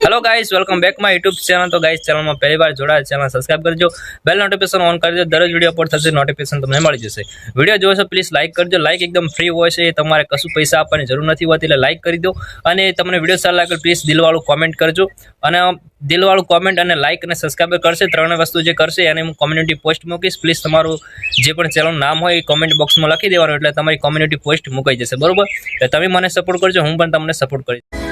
Hello guys, welcome back my YouTube channel. तो guys channel में पहली बार जोड़ा चैनल सब्सक्राइब करजो, बेल नोटिफिकेशन ऑन कर दो। दररोज वीडियो अपलोड थશે नोटिफिकेशन તમને મળી જશે। વિડિયો જોવો છો પ્લીઝ લાઈક કરજો। લાઈક એકદમ ફ્રી હોય છે, તમારે કશું પૈસા આપવાની જરૂર નથી હોતી, એટલે લાઈક કરી દો। અને તમને વિડિયો સારો લાગે પ્લીઝ દિલવાળું કોમેન્ટ કરજો। અને દિલવાળું કોમેન્ટ અને લાઈક અને સબસ્ક્રાઇબ કરશે, ત્રણ વસ્તુ જે કરશે એને હું કોમ્યુનિટી પોસ્ટ મૂકીશ। પ્લીઝ તમારું જે પણ ચેનલનું નામ હોય એ કોમેન્ટ બોક્સમાં લખી દેવાનું, એટલે તમારી કોમ્યુનિટી પોસ્ટ મુકાઈ જશે, બરોબર? એટલે તમે મને સપોર્ટ કરજો, હું પણ તમને સપોર્ટ કરીશ।